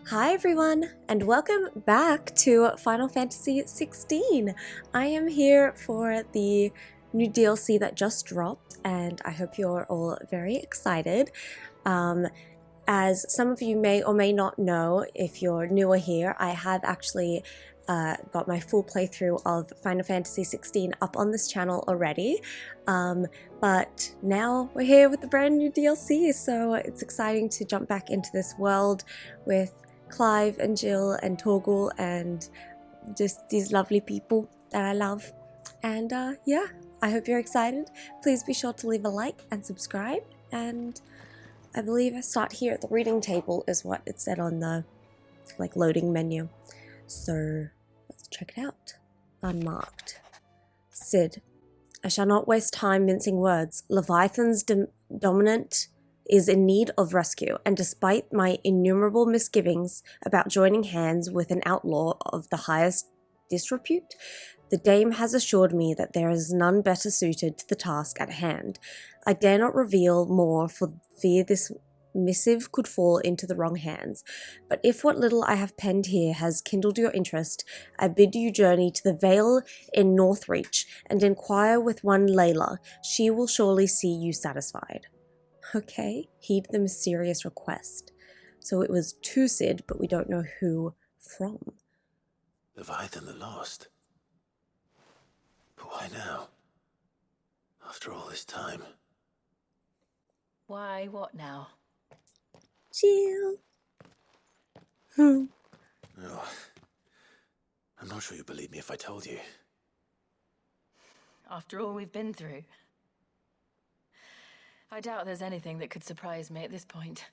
Hi everyone, and welcome back to Final Fantasy XVI. I am here for the new DLC that just dropped, and I hope you're all very excited. As some of you may or may not know, if you're newer here, I have actually got my full playthrough of Final Fantasy XVI up on this channel already. But now we're here with the brand new DLC, so it's exciting to jump back into this world with Clive and Jill and Torgal and just these lovely people that I love. And yeah, I hope you're excited. Please be sure to leave a like and subscribe. And I believe I start here at the reading table is what it said on the loading menu. So let's check it out. Unmarked. Sid, I shall not waste time mincing words. Leviathan's dominant is in need of rescue, and despite my innumerable misgivings about joining hands with an outlaw of the highest disrepute, the dame has assured me that there is none better suited to the task at hand. I dare not reveal more for fear this missive could fall into the wrong hands, but if what little I have penned here has kindled your interest, I bid you journey to the Vale in Northreach and inquire with one Layla. She will surely see you satisfied. Okay, heed the mysterious request. So it was to Sid, but we don't know who from. Leviathan the Lost? But why now? After all this time. Why, what now? Jill. Oh, I'm not sure you'd believe me if I told you. After all we've been through. I doubt there's anything that could surprise me at this point.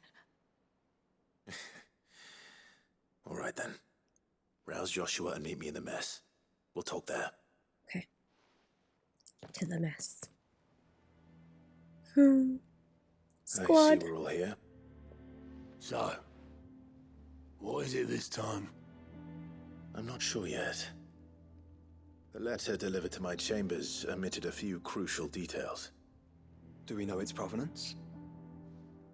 All right then. Rouse Joshua and meet me in the mess. We'll talk there. Okay. To the mess. Squad. I see we're all here. So, what is it this time? I'm not sure yet. The letter delivered to my chambers omitted a few crucial details. Do we know its provenance?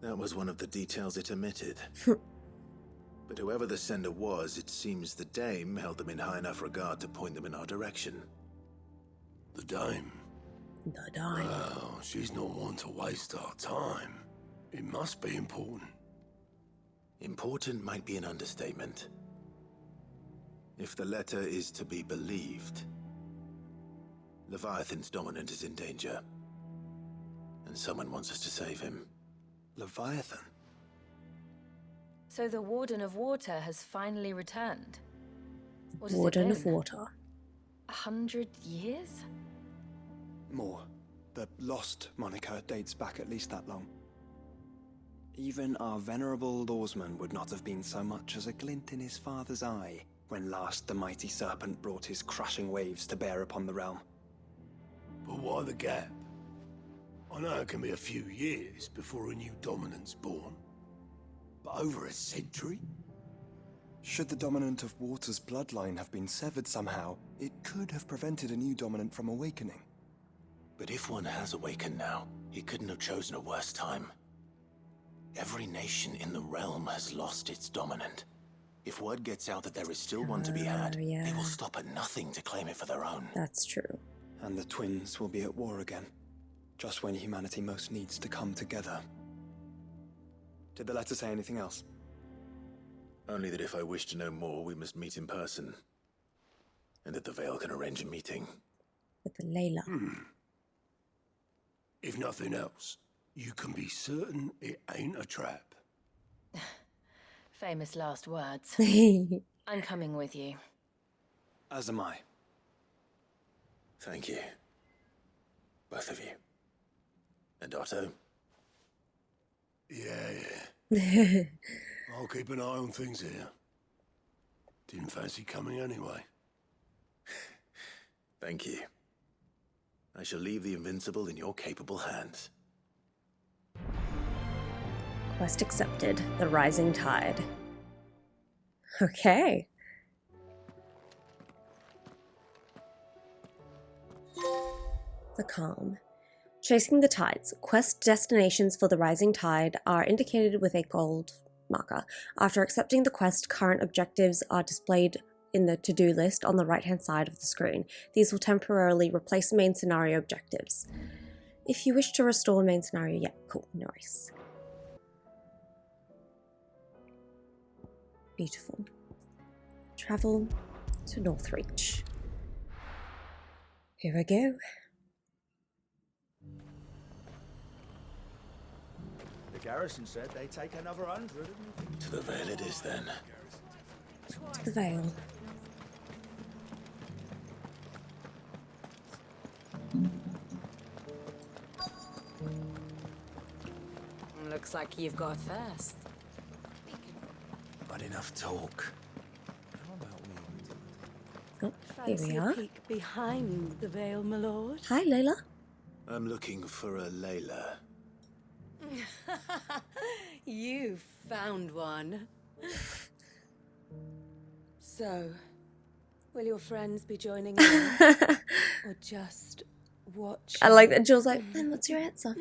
That was one of the details it omitted. But whoever the sender was, it seems the dame held them in high enough regard to point them in our direction. The dame? The dime. Well, she's not one to waste our time. It must be important. Important might be an understatement. If the letter is to be believed, Leviathan's dominant is in danger. And someone wants us to save him. Leviathan? So the Warden of Water has finally returned. What has it Warden been? of Water. 100 years? More. The Lost moniker dates back at least that long. Even our venerable lawsman would not have been so much as a glint in his father's eye when last the mighty serpent brought his crushing waves to bear upon the realm. But why the gap? I know it can be a few years before a new dominant's born. But over a century? Should the dominant of Water's bloodline have been severed somehow, it could have prevented a new dominant from awakening. But if one has awakened now, he couldn't have chosen a worse time. Every nation in the realm has lost its dominant. If word gets out that there is still one to be had, yeah. they will stop at nothing to claim it for their own. That's true. And the twins will be at war again, just when humanity most needs to come together. Did the letter say anything else? Only that if I wish to know more, we must meet in person. And that the Vale can arrange a meeting. With the Layla. If nothing else, you can be certain it ain't a trap. Famous last words. Okay. I'm coming with you. As am I. Thank you. Both of you. And Otto? Yeah. I'll keep an eye on things here. Didn't fancy coming anyway. Thank you. I shall leave the Invincible in your capable hands. Quest accepted. The Rising Tide. Okay. The Calm. Chasing the tides. Quest destinations for the Rising Tide are indicated with a gold marker. After accepting the quest, current objectives are displayed in the to-do list on the right-hand side of the screen. These will temporarily replace main scenario objectives. If you wish to restore main scenario, yeah, cool, nice. Beautiful. Travel to Northreach. Here I go. The garrison said they take another 100. To the Vale it is then. To the Vale. Looks like you've got first. But enough talk. Oh, here we are. Peek behind the veil, my lord. Hi, Layla. I'm looking for a Layla. You found one. So, will your friends be joining in? Or just watch? I like that Jill's like, then what's your answer?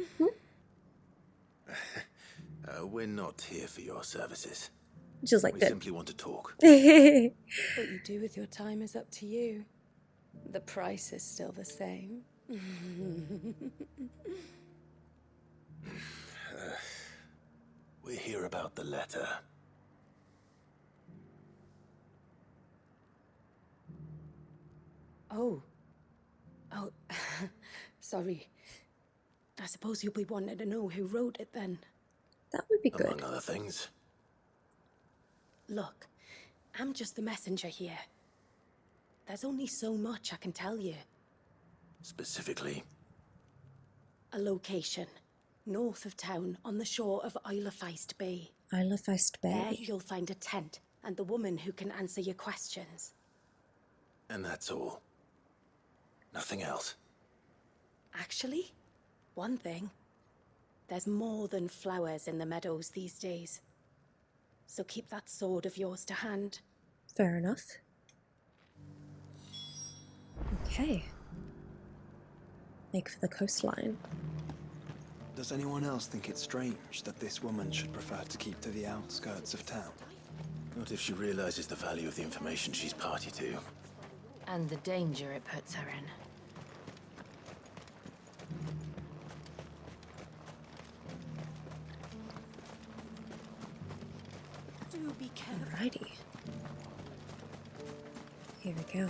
We're not here for your services. Jill's like, We good. simply want to talk. What you do with your time is up to you. The price is still the same. We're here about the letter. Oh, sorry. I suppose you'll be wanting to know who wrote it then. That would be good. Among other things. Look, I'm just the messenger here. There's only so much I can tell you. Specifically. A location, north of town, on the shore of Isle of Feist Bay. Isle of Feist There Bay. you'll find a tent and the woman who can answer your questions. And that's all. Nothing else. Actually, one thing. There's more than flowers in the meadows these days. So keep that sword of yours to hand. Fair enough. Okay. Make for the coastline. Does anyone else think it's strange that this woman should prefer to keep to the outskirts of town? Not if she realizes the value of the information she's party to. And the danger it puts her in. Do be careful. Alrighty. Here we go.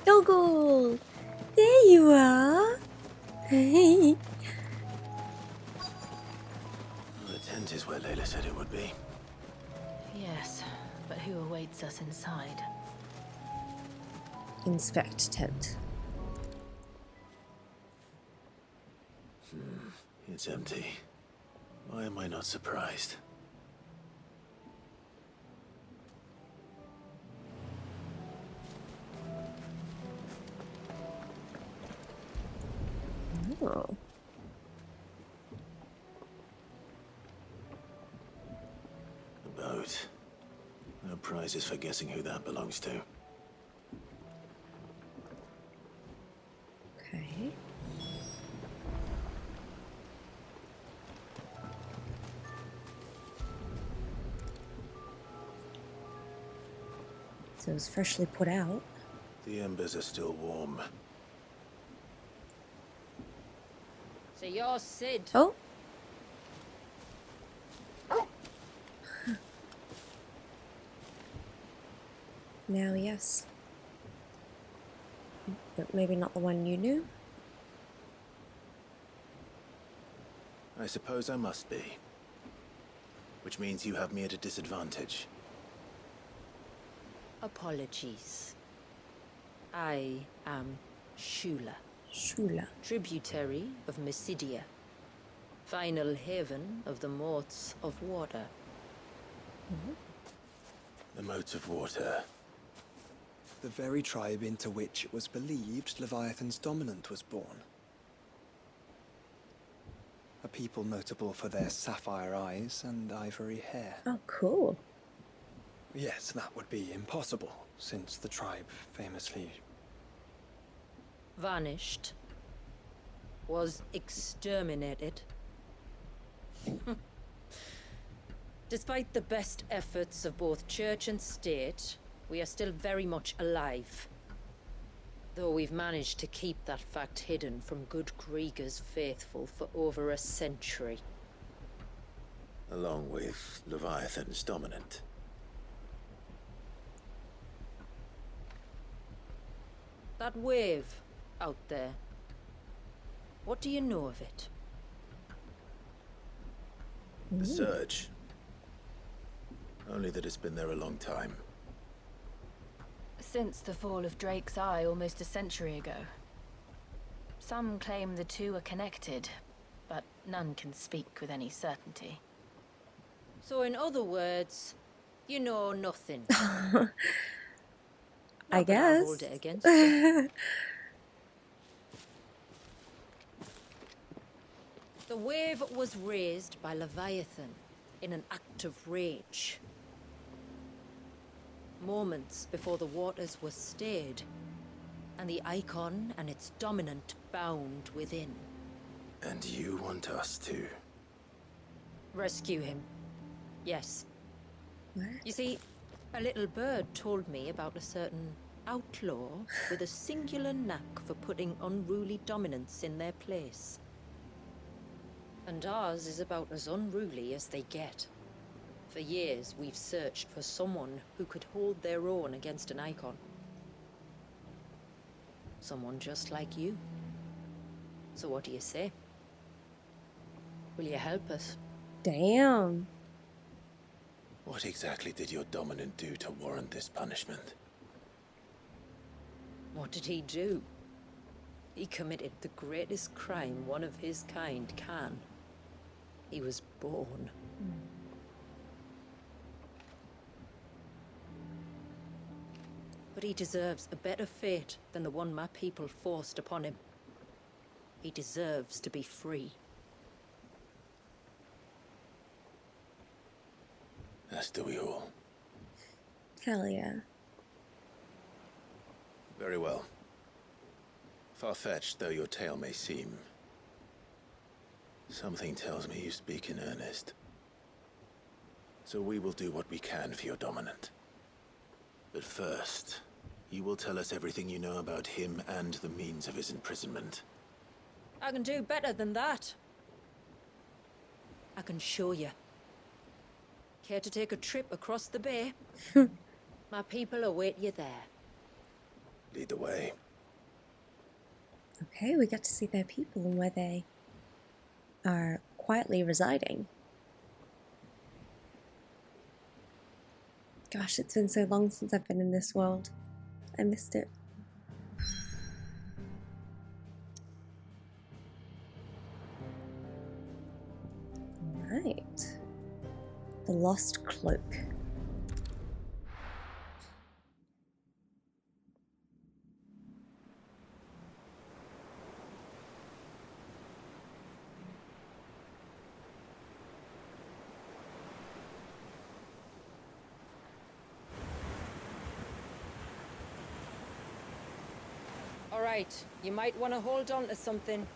Goggle! There you are! Hey! The tent is where Layla said it would be. Yes, but who awaits us inside? Inspect tent. It's empty. Why am I not surprised? Oh. The boat. No prizes for guessing who that belongs to. Okay. So it was freshly put out. The embers are still warm. So you're Sid. Oh! Now, yes. But maybe not the one you knew? I suppose I must be. Which means you have me at a disadvantage. Apologies. I am Shula, Shula. tributary of Midia, final haven of the motes of water. The motes of water. The very tribe into which it was believed Leviathan's dominant was born. A people notable for their sapphire eyes and ivory hair. Oh, cool. Yes, that would be impossible, since the tribe famously... Vanished. Was exterminated. Despite the best efforts of both church and state, we are still very much alive. Though we've managed to keep that fact hidden from good Krieger's faithful for over a century. Along with Leviathan's dominant. That wave out there. What do you know of it? The surge. Only that it's been there a long time. Since the fall of Drake's Eye almost a century ago. Some claim the two are connected, but none can speak with any certainty. So in other words, you know nothing. I guess. I'll hold it against you. The wave was raised by Leviathan in an act of rage. Moments before the waters were stayed, and the icon and its dominant bound within. And you want us to? Rescue him. Yes. What? You see, a little bird told me about a certain outlaw with a singular knack for putting unruly dominants in their place. And ours is about as unruly as they get. For years, we've searched for someone who could hold their own against an icon. Someone just like you. So what do you say? Will you help us? Damn. What exactly did your dominant do to warrant this punishment? What did he do? He committed the greatest crime one of his kind can. He was born. But he deserves a better fate than the one my people forced upon him. He deserves to be free. As do we all. Hell yeah. Very well. Far-fetched though your tale may seem, something tells me you speak in earnest. So we will do what we can for your dominant. But first, you will tell us everything you know about him and the means of his imprisonment. I can do better than that. I can show you. Care to take a trip across the bay? My people await you there. Lead the way. Okay, we get to see their people and where they are quietly residing. Gosh, it's been so long since I've been in this world. I missed it. Right. The Lost Cloak. All right, you might want to hold on to something.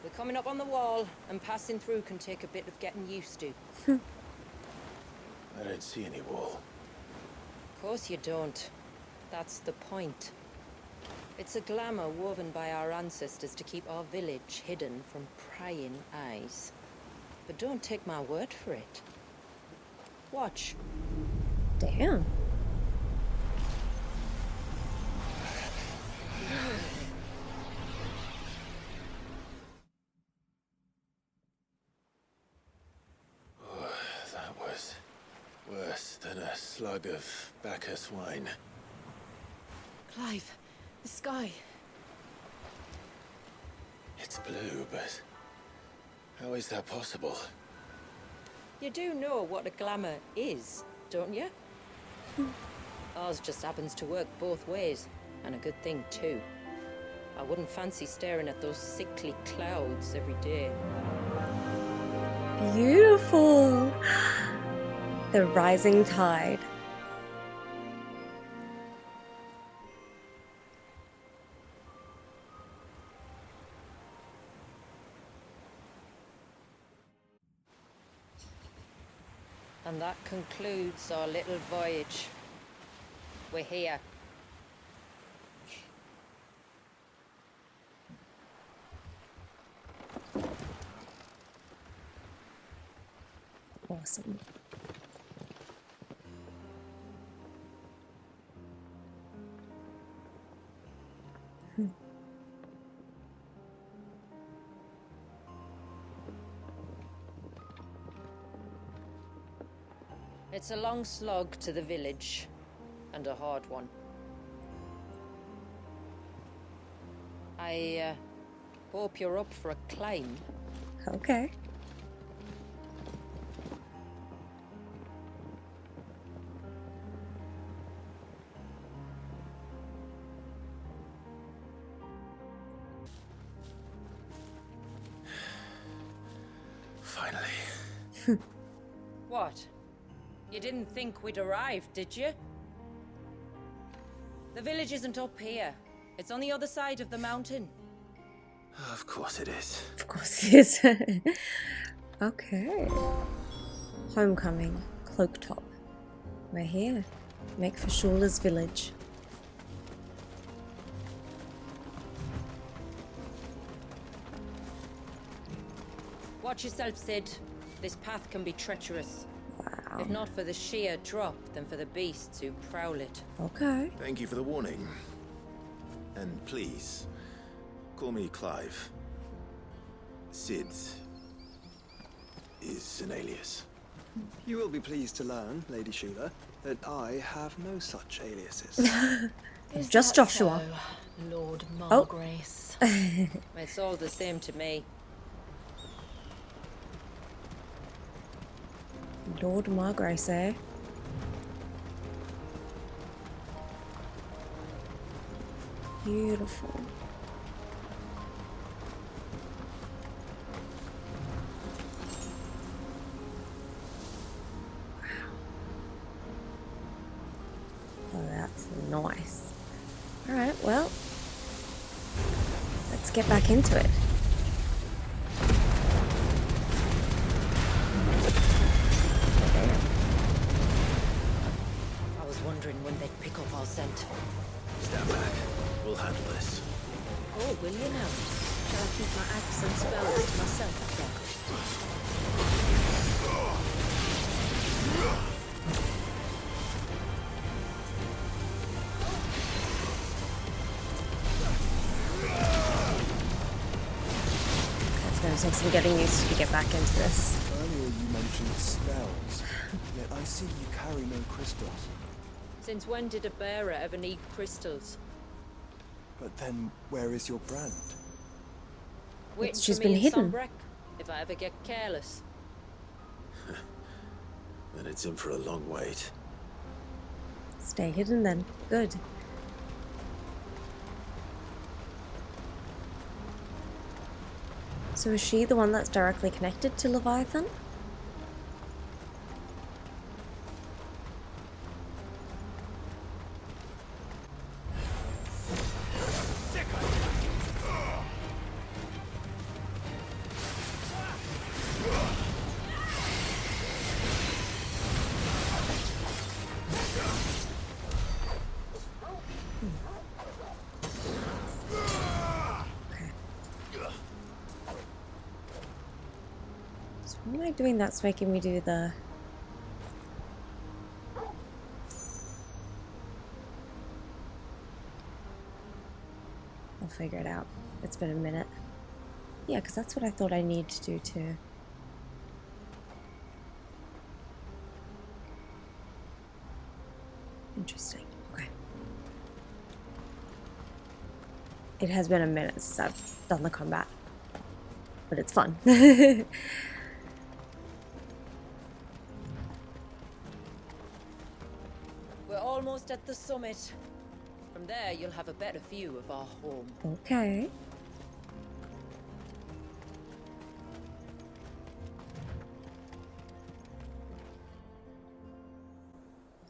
We're coming up on the wall, and passing through can take a bit of getting used to. I don't see any wall. Of course you don't. That's the point. It's a glamour woven by our ancestors to keep our village hidden from prying eyes. But don't take my word for it. Watch. Damn. That was worse than a slug of Bacchus wine. Clive, the sky. It's blue, but how is that possible? You do know what a glamour is, don't you? Ours just happens to work both ways, and a good thing too. I wouldn't fancy staring at those sickly clouds every day. Beautiful. The rising tide. And that concludes our little voyage. We're here. Awesome. It's a long slog to the village, and a hard one. I hope you're up for a climb. Okay. Finally. What? You didn't think we'd arrived, did you? The village isn't up here. It's on the other side of the mountain. Of course it is. Of course it is. Okay. Homecoming. Cloak top. We're here. Make for Shula's village. Watch yourself, Sid. This path can be treacherous. Wow. If not for the sheer drop, then for the beasts who prowl it. Okay. Thank you for the warning. And please, call me Clive. Sid is an alias. You will be pleased to learn, Lady Shula, that I have no such aliases. Is Just that Joshua. so, Lord Oh. Margrace? It's all the same to me. Lord Margrace, eh? Beautiful. Oh, that's nice. Alright, well, let's get back into it. I was wondering when they'd pick up our scent. Stand back. We'll handle this. Oh, will you now? Shall I keep my axe and spells to myself then? It's going to take some getting used to get back into this. Earlier you mentioned spells, yet I see you carry no crystals. Since when did a bearer ever need crystals? But then, where is your brand? Waiting she's for been me in hidden. Sunbreck, if I ever get careless. Then it's in for a long wait. Stay hidden then. Good. So is she the one that's directly connected to Leviathan? Why am I doing that's making me do the... I'll figure it out. It's been a minute. Yeah, because that's what I thought I need to do too. Interesting. Okay. It has been a minute since I've done the combat. But it's fun. We're almost at the summit. From there, you'll have a better view of our home. Okay.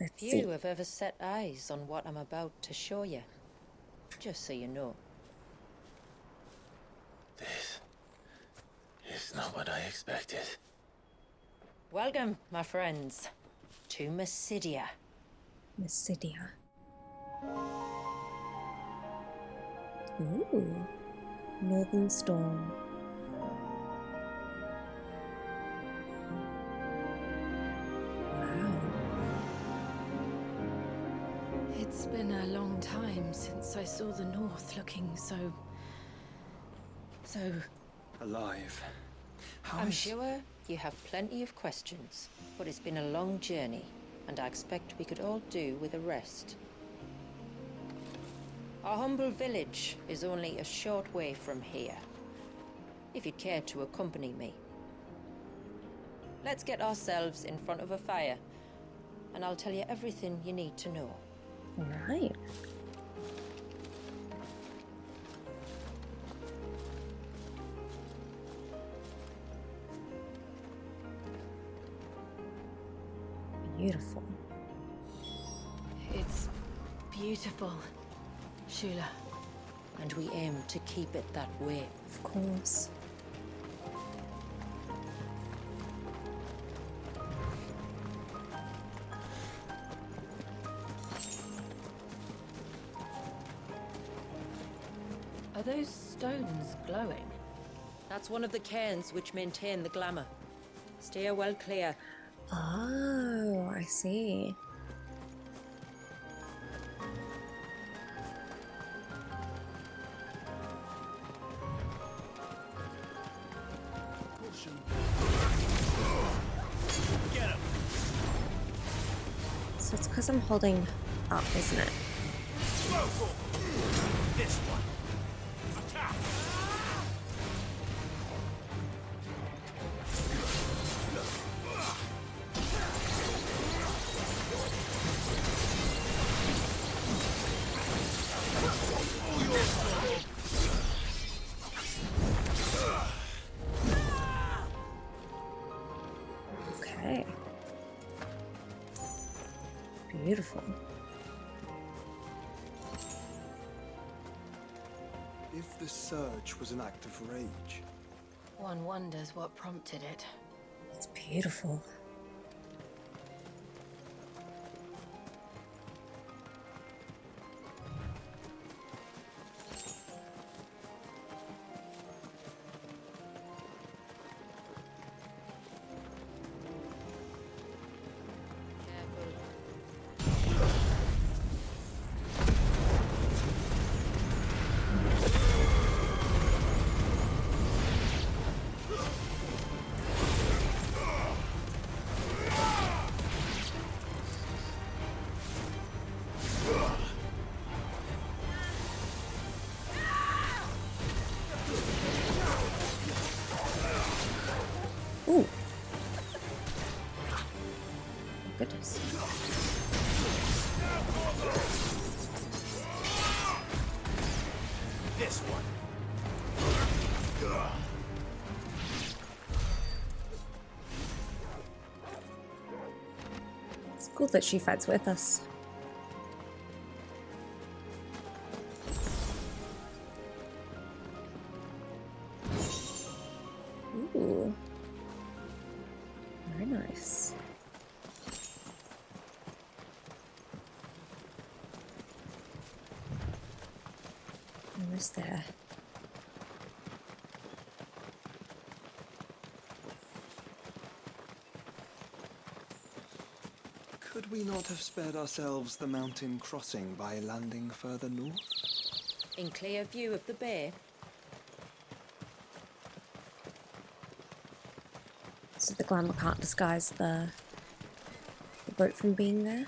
Let's Few see. have ever set eyes on what I'm about to show you. Just so you know. This is not what I expected. Welcome, my friends, to Midia. Midia. Ooh. Northern Storm. Wow. It's been a long time since I saw the North looking so Alive. I'm sure you have plenty of questions, but it's been a long journey, and I expect we could all do with a rest. Our humble village is only a short way from here, if you'd care to accompany me. Let's get ourselves in front of a fire, and I'll tell you everything you need to know. All right. Beautiful. It's beautiful, Shula. And we aim to keep it that way. Of course. Are those stones glowing? That's one of the cairns which maintain the glamour. Steer well clear. Oh, I see. So it's because I'm holding up, isn't it? This one. Attack! Okay. Beautiful. If the surge was an act of rage, One wonders what prompted it. It's beautiful. Ooh. Goodness. This one. It's cool that she fights with us. Ooh. Very nice. Almost there. could we not have spared ourselves the mountain crossing by landing further north? In clear view of the bay. So the glamour can't disguise the boat from being there?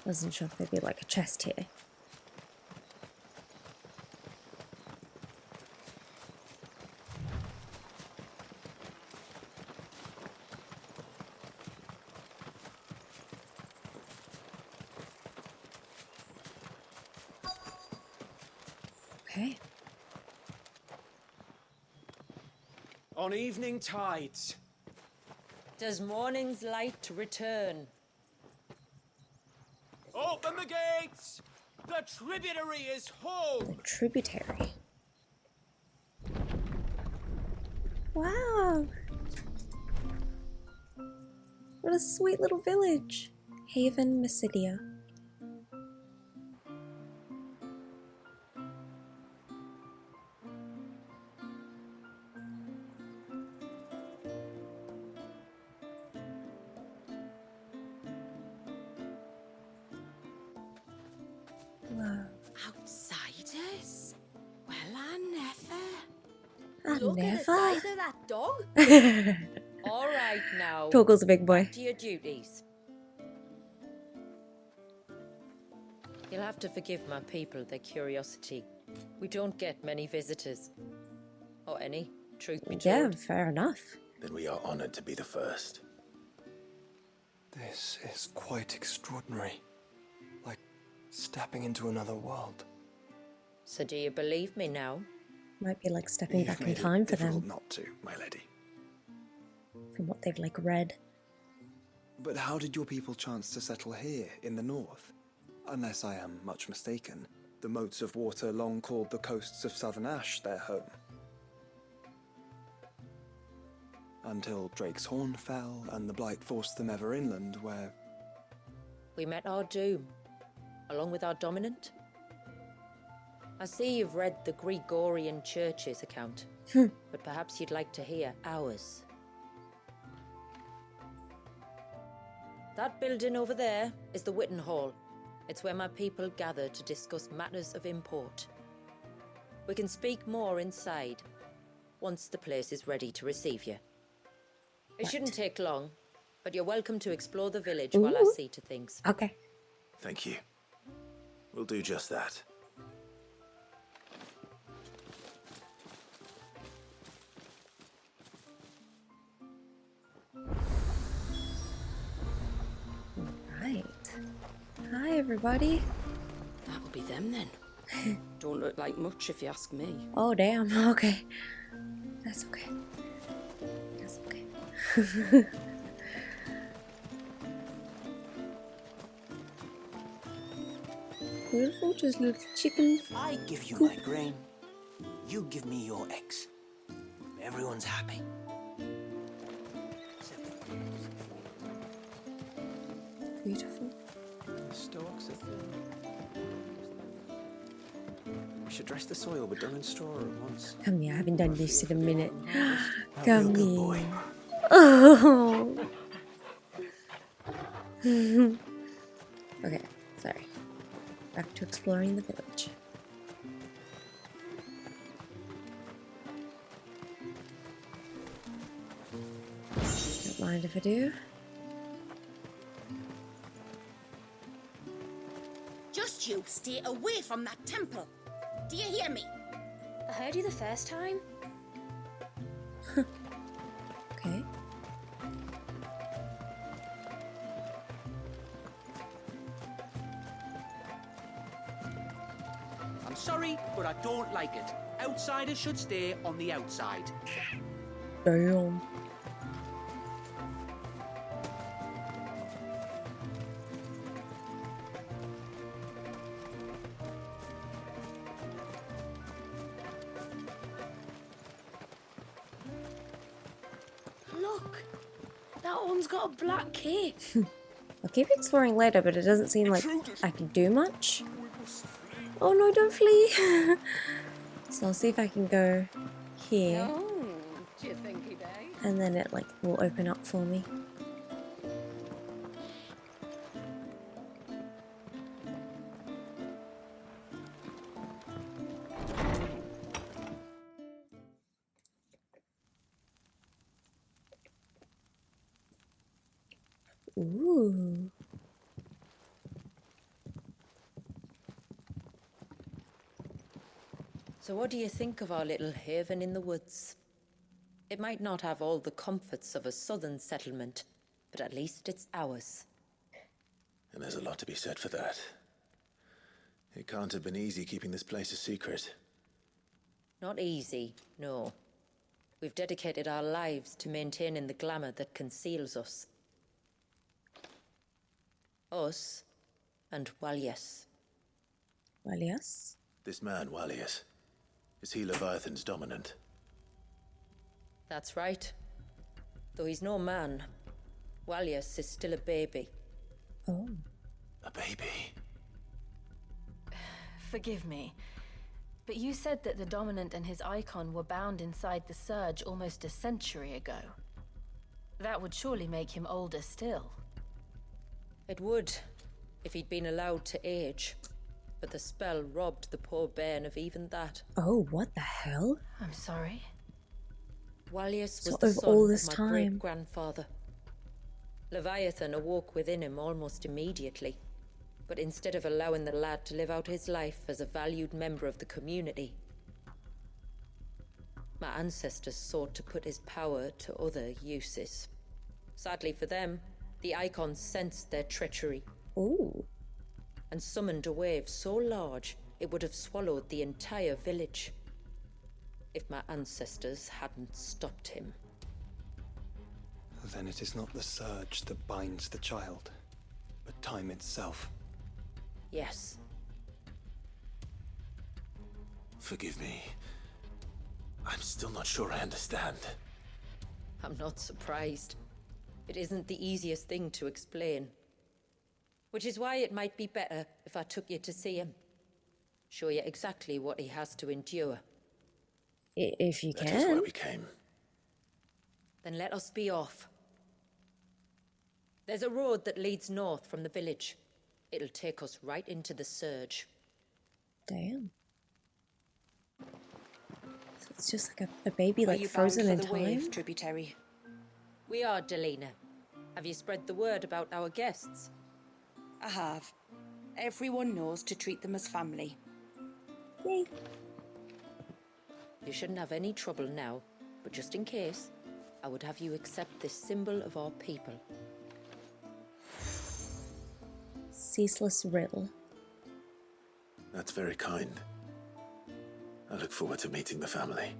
Wasn't sure if there'd be like a chest here. Okay. On evening tides. Does morning's light return? Open the gates! The tributary is home! The tributary. Wow. What a sweet little village. Haven, Midia. Wow. Outsiders? Well, I never. I Look at the never. size of that dog. All right now. Toggle's a big boy. To your duties. You'll have to forgive my people their curiosity. We don't get many visitors. Or any, truth be Yeah, told. fair enough. Then we are honored to be the first. This is quite extraordinary. Like stepping into another world. So do you believe me now? Might be like stepping You've back in made it time for difficult them, not to, my lady. from what they've like read. But how did your people chance to settle here in the north? Unless I am much mistaken, the moats of water long called the coasts of Southern Ash their home. Until Drake's Horn fell and the blight forced them ever inland, where... We met our doom, along with our dominant. I see you've read the Gregorian Church's account, but perhaps you'd like to hear ours. That building over there is the Witten Hall. It's where my people gather to discuss matters of import. We can speak more inside, once the place is ready to receive you. It shouldn't take long, but you're welcome to explore the village while I Ooh. see to things. Okay. Thank you. We'll do just that. Right. Hi, everybody. That'll be them then. Don't look like much if you ask me. Oh, damn. Okay. That's okay. That's okay. Beautiful, just little chicken. I give you my grain. You give me your eggs. Everyone's happy. Beautiful. The stalks of We should dress the soil with dung and straw at once. Come here, I haven't done this in a minute. Real Come good boy. here. Oh. Okay, sorry. Back to exploring the village. Don't mind if I do. Just you stay away from that temple. Do you hear me? I heard you the first time. Okay. I'm sorry, but I don't like it. Outsiders should stay on the outside. Damn. Look, that one's got a black cape. I'll keep exploring later, but it doesn't seem like I can do much. Oh no, don't flee! So I'll see if I can go here. Oh, do you think he died? And then it like will open up for me. Ooh. So what do you think of our little haven in the woods? It might not have all the comforts of a southern settlement, but at least it's ours. And there's a lot to be said for that. It can't have been easy keeping this place a secret. Not easy, no. We've dedicated our lives to maintaining the glamour that conceals us. Us and Walias. Walias? This man, Walias, is he Leviathan's dominant? That's right. Though he's no man, Walias is still a baby. Oh. A baby? Forgive me, but you said that the Dominant and his icon were bound inside the Surge almost a century ago. That would surely make him older still. It would, if he'd been allowed to age. But the spell robbed the poor bairn of even that. Oh, what the hell? I'm sorry. Walias was So the of son all this of my time. great-grandfather. Leviathan awoke within him almost immediately. But instead of allowing the lad to live out his life as a valued member of the community, my ancestors sought to put his power to other uses. Sadly for them, the icons sensed their treachery. Ooh. And summoned a wave so large it would have swallowed the entire village if my ancestors hadn't stopped him. Then it is not the surge that binds the child, but time itself. Yes. Forgive me. I'm still not sure I understand. I'm not surprised. It isn't the easiest thing to explain. Which is why it might be better if I took you to see him. Show you exactly what he has to endure. If you That is can. why we came. Then let us be off. There's a road that leads north from the village. It'll take us right into the Surge. Damn. So it's just like a baby, Are like you frozen in bound for the time. wave, tributary? We are, Delina. Have you spread the word about our guests? I have. Everyone knows to treat them as family. Yay. You shouldn't have any trouble now, but just in case, I would have you accept this symbol of our people. Ceaseless riddle. That's very kind. I look forward to meeting the family.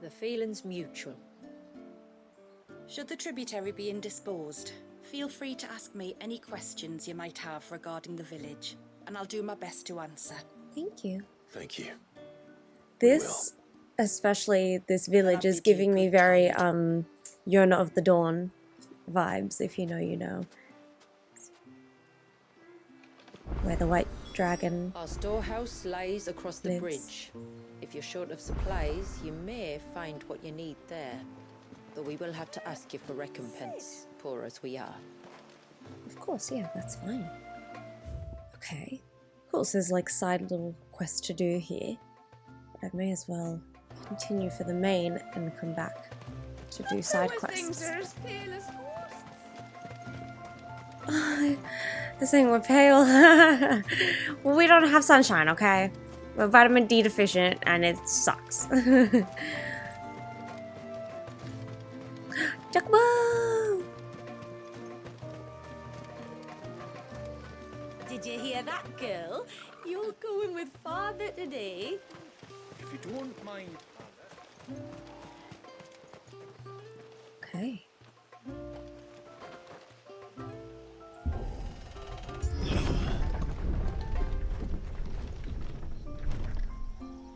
The feeling's mutual. Should the tributary be indisposed, feel free to ask me any questions you might have regarding the village, and I'll do my best to answer. Thank you. Thank you. This, especially this village, That'll is be giving me good, very Tide. Yona of the Dawn vibes, if you know, you know. Where the white dragon Our storehouse lies across the lives. bridge. If you're short of supplies, you may find what you need there. Though we will have to ask you for recompense, poor as we are. Of course, yeah, that's fine. Okay. Cool, so there's like side little quest to do here. I may as well continue for the main and come back to do side quests. They're saying we're pale. Well, we don't have sunshine, okay? We're vitamin D deficient and it sucks. Jacobo! Did you hear that, girl? You're going with father today. If you don't mind, Okay.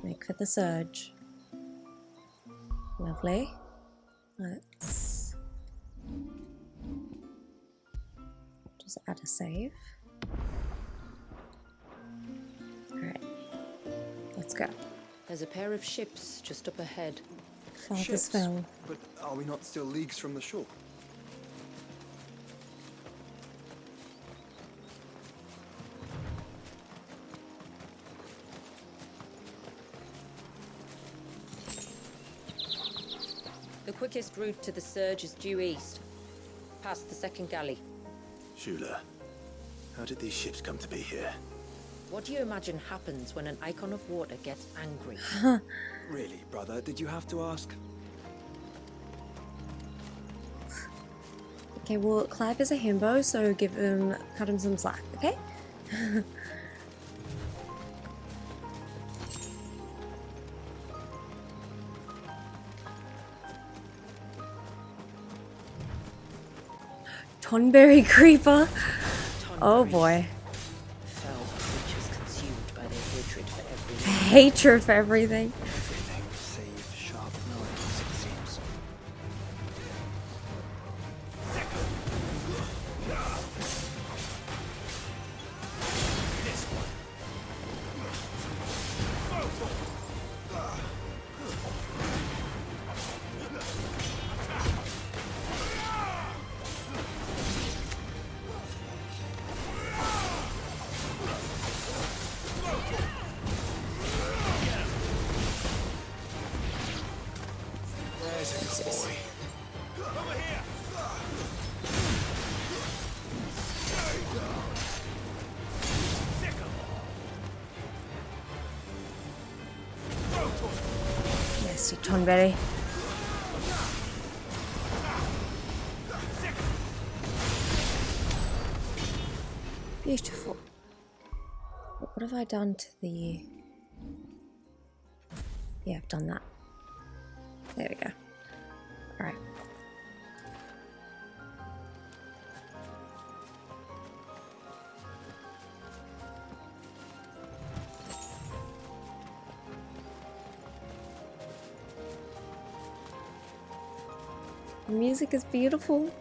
Make for the surge. Lovely. Let's just add a save. Alright. Let's go. There's a pair of ships just up ahead. Father's Ships? fell. But are we not still leagues from the shore? The quickest route to the Surge is due east, past the second galley. Shula, how did these ships come to be here? What do you imagine happens when an icon of water gets angry? Really, brother, did you have to ask? Okay, well, Clive is a himbo, so cut him some slack, okay? Tonberry creeper. Oh boy. Foul creatures consumed by their hatred for everything. Hatred for everything. Everything save sharp knives, it seems. Yes, Tonberry. Beautiful. What have I done to the... Yeah, I've done that. There we go. Alright. The music is beautiful.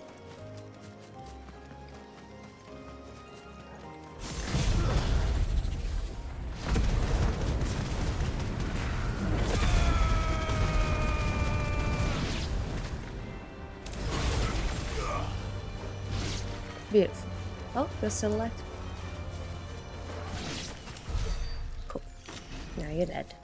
Beautiful. Oh, you're still alive. Cool. Now you're dead.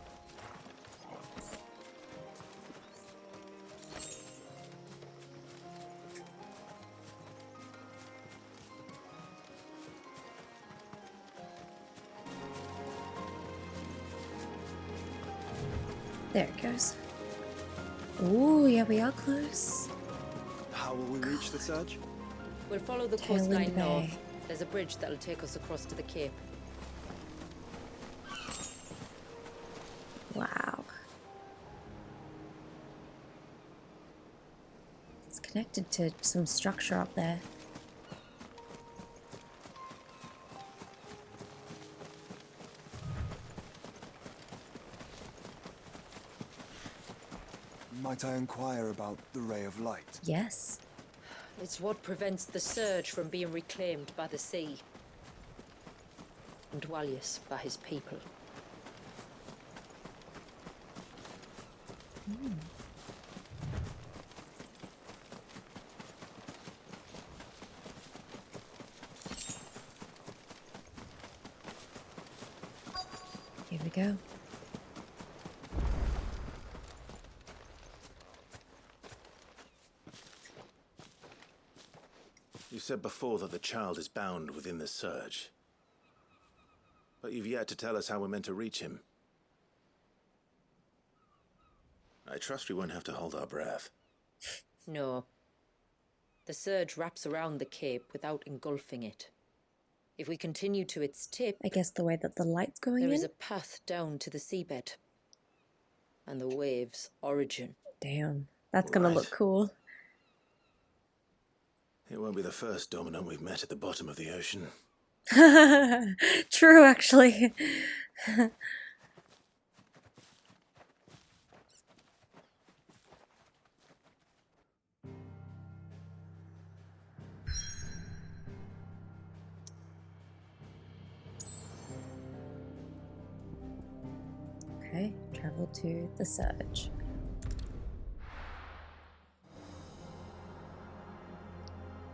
There it goes. Ooh, yeah, we are close. How will we reach the surge? We'll follow the Tailwind coastline Bay. north. There's a bridge that'll take us across to the cape. Wow. It's connected to some structure up there. Might I inquire about the ray of light? Yes. It's what prevents the surge from being reclaimed by the sea. And Dwalius by his people. Here we go. You said before that the child is bound within the surge. But you've yet to tell us how we're meant to reach him. I trust we won't have to hold our breath. No. The surge wraps around the cape without engulfing it. If we continue to its tip, I guess the way that the light's going there in. is a path down to the seabed. And the wave's origin. Damn, that's gonna Right. look cool. It won't be the first dominant we've met at the bottom of the ocean. True, actually. Okay, travel to the surge.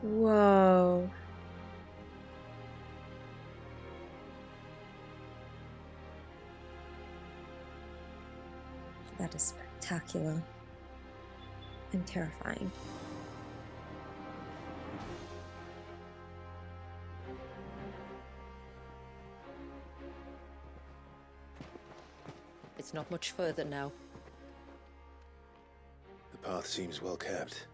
Whoa. That is spectacular and terrifying. It's not much further now. The path seems well kept.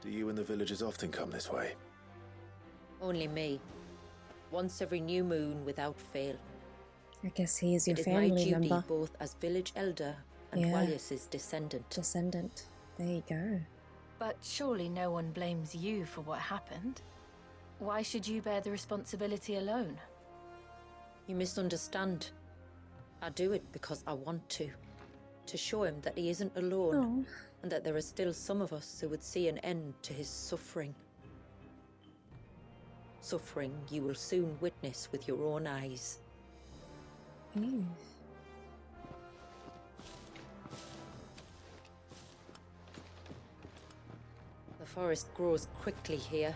Do you and the villagers often come this way? Only me. Once every new moon without fail. I guess he is your It is my family duty member. both as village elder and Yeah. Walius's descendant. Descendant. There you go. But surely no one blames you for what happened. Why should you bear the responsibility alone? You misunderstand. I do it because I want to. To show him that he isn't alone. Oh. And that there are still some of us who would see an end to his suffering. Suffering you will soon witness with your own eyes. Mm. The forest grows quickly here.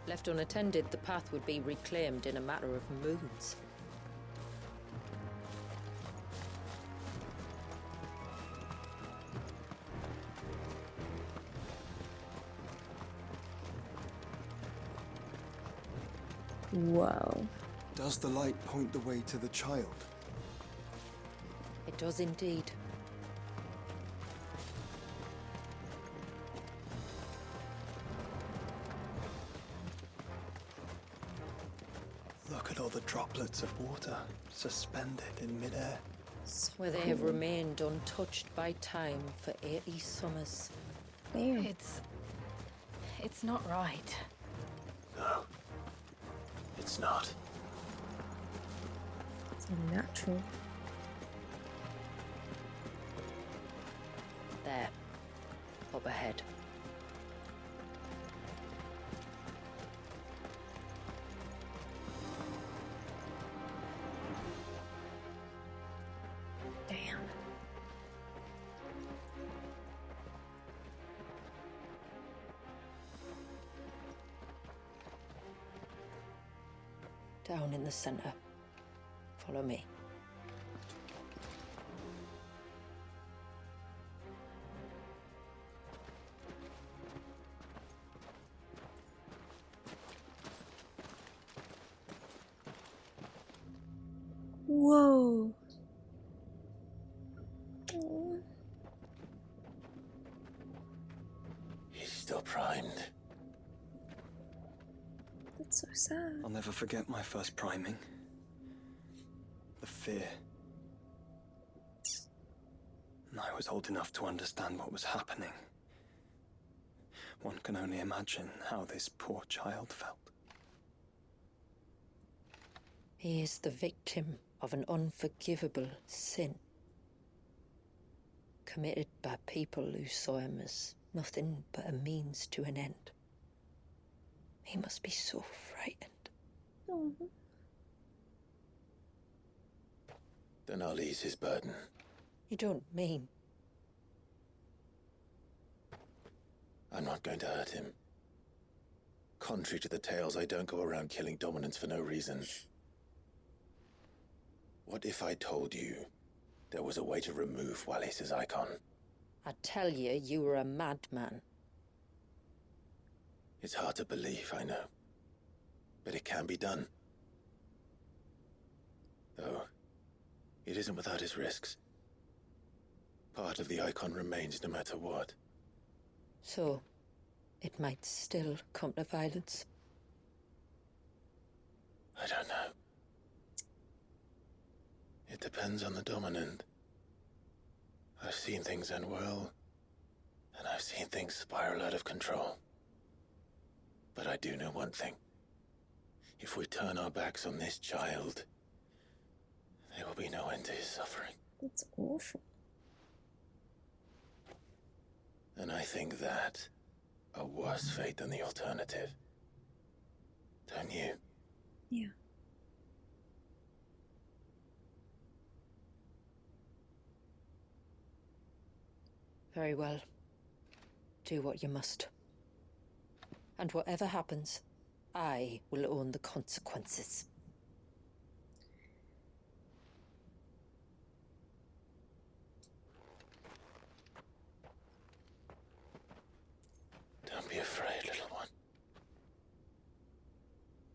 Left unattended, the path would be reclaimed in a matter of moons. Whoa. Does the light point the way to the child? It does indeed. Look at all the droplets of water suspended in midair. Where they have remained untouched by time for 80 summers. There. It's not right. No. It's not. It's unnatural. There. Up ahead. Damn. Down in the center. Follow me. Whoa. Oh. He's still primed. That's so sad. I'll never forget my first priming. The fear. And I was old enough to understand what was happening. One can only imagine how this poor child felt. He is the victim of an unforgivable sin. Committed by people who saw him as nothing but a means to an end. He must be so frightened. Oh. Then I'll ease his burden. You don't mean? I'm not going to hurt him. Contrary to the tales, I don't go around killing dominants for no reason. What if I told you there was a way to remove Walius's icon? I tell you, you were a madman. It's hard to believe, I know. But it can be done. Though, it isn't without its risks. Part of the icon remains no matter what. So, it might still come to violence. I don't know. It depends on the dominant. I've seen things end well, and I've seen things spiral out of control. But I do know one thing. If we turn our backs on this child, there will be no end to his suffering. That's awful. And I think that a worse fate than the alternative. Don't you? Yeah. Very well. Do what you must. And whatever happens, I will own the consequences. Don't be afraid, little one.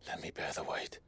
Let me bear the weight.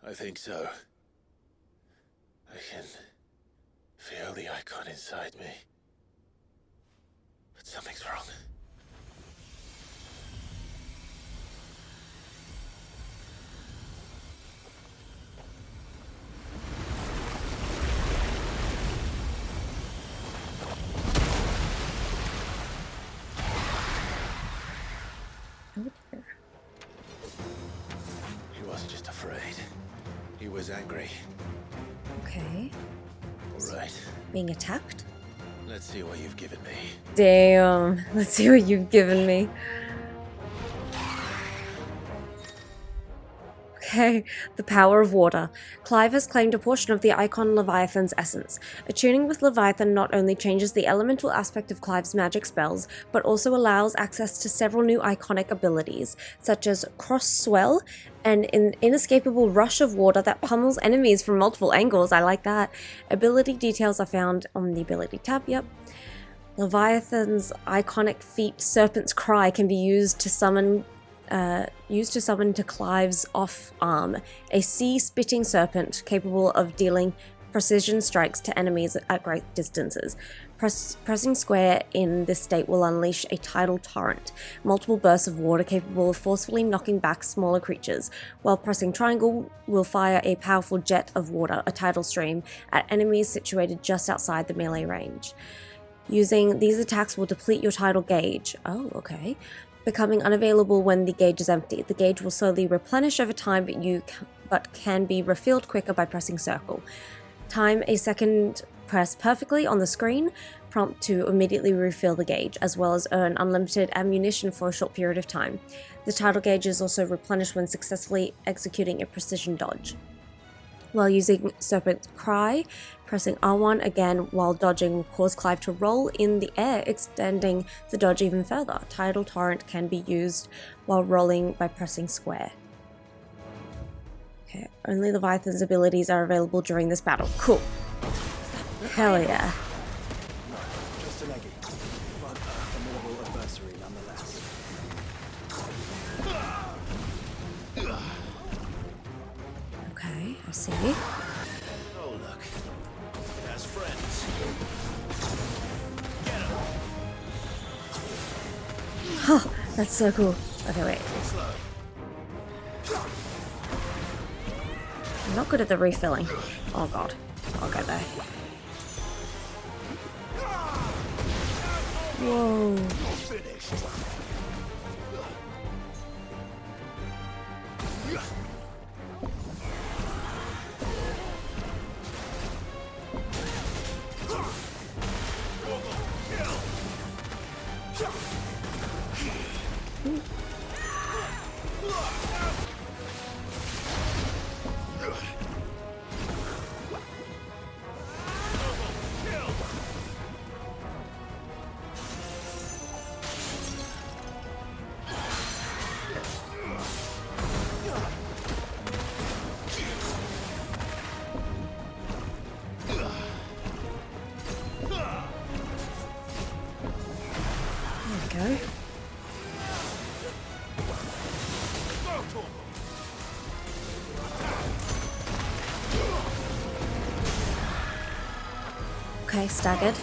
I think so. I can feel the icon inside me. But something's wrong. He wasn't just afraid. He was angry. Okay. All right. Being attacked? Let's see what you've given me. Damn. Let's see what you've given me. Okay, the power of water. Clive has claimed a portion of the icon Leviathan's essence. Attuning with Leviathan not only changes the elemental aspect of Clive's magic spells, but also allows access to several new iconic abilities, such as Cross Swell, and an inescapable rush of water that pummels enemies from multiple angles. I like that. Ability details are found on the ability tab, yep. Leviathan's iconic feat, Serpent's Cry, can be used to summon to Clive's off arm, a sea-spitting serpent capable of dealing precision strikes to enemies at great distances. Pressing square in this state will unleash a tidal torrent, multiple bursts of water capable of forcefully knocking back smaller creatures, while pressing triangle will fire a powerful jet of water, a tidal stream, at enemies situated just outside the melee range. Using these attacks will deplete your tidal gauge. Oh, okay. Becoming unavailable when the gauge is empty. The gauge will slowly replenish over time, but can be refilled quicker by pressing circle. Time a second press perfectly on the screen, prompt to immediately refill the gauge, as well as earn unlimited ammunition for a short period of time. The tidal gauge is also replenished when successfully executing a precision dodge. While using Serpent's Cry, pressing R1 again while dodging will cause Clive to roll in the air, extending the dodge even further. Tidal Torrent can be used while rolling by pressing square. Okay, only Leviathan's abilities are available during this battle. Cool. Hell yeah. Just a leggy, but a formidable adversary nonetheless. Okay, I see. Oh, look. It has friends. Get him. Huh, that's so cool. Okay, wait. I'm not good at the refilling. Oh god. I'll go there. Whoa. Go. Okay, staggered.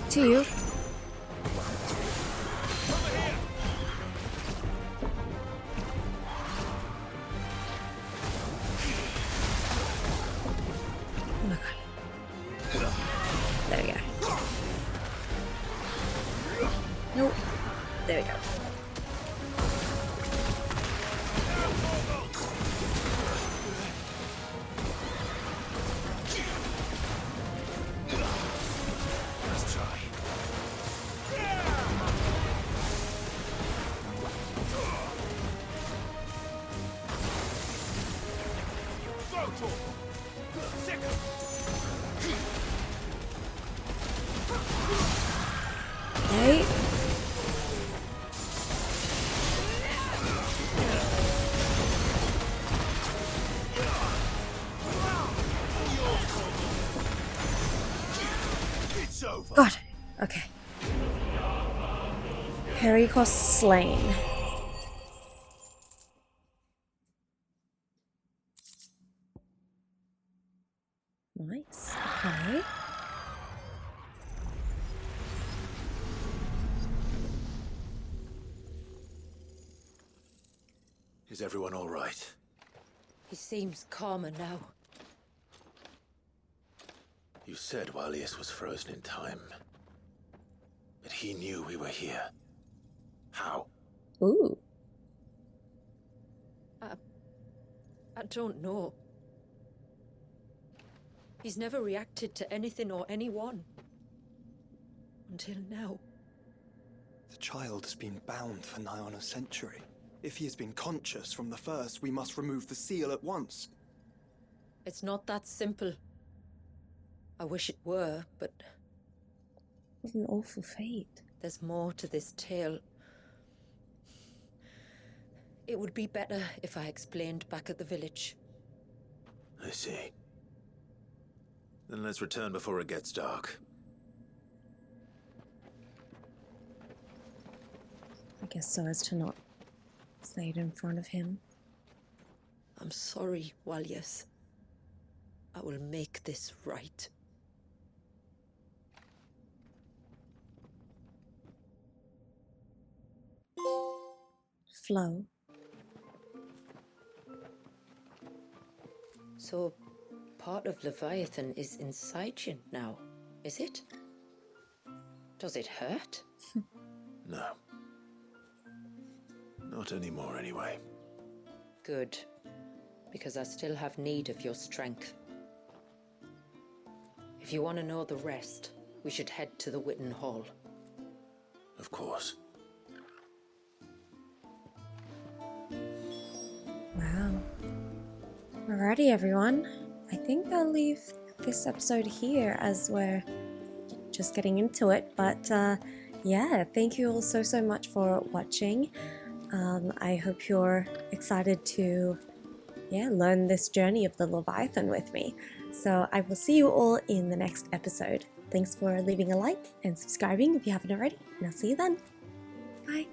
To you. Oh my god. There we go. Nope. There we go. Okay. Got it. Okay. Pericos slain. Nice. Okay. Is everyone all right? He seems calmer now. You said Walius was frozen in time. But he knew we were here. How? Ooh. I don't know. He's never reacted to anything or anyone. Until now. The child has been bound for nigh on a century. If he has been conscious from the first, we must remove the seal at once. It's not that simple. I wish it were, but... What an awful fate. There's more to this tale. It would be better if I explained back at the village. I see. Then let's return before it gets dark. I guess so as to not say it in front of him. I'm sorry, Walius. I will make this right. Flow. So, part of Leviathan is inside you now, is it? Does it hurt? No. Not anymore, anyway. Good. Because I still have need of your strength. If you want to know the rest, we should head to the Witten Hall. Of course. Wow. Alrighty, everyone. I think I'll leave this episode here as we're just getting into it. But yeah, thank you all so much for watching. I hope you're excited to learn this journey of the Leviathan with me. So I will see you all in the next episode. Thanks for leaving a like and subscribing if you haven't already, and I'll see you then. Bye.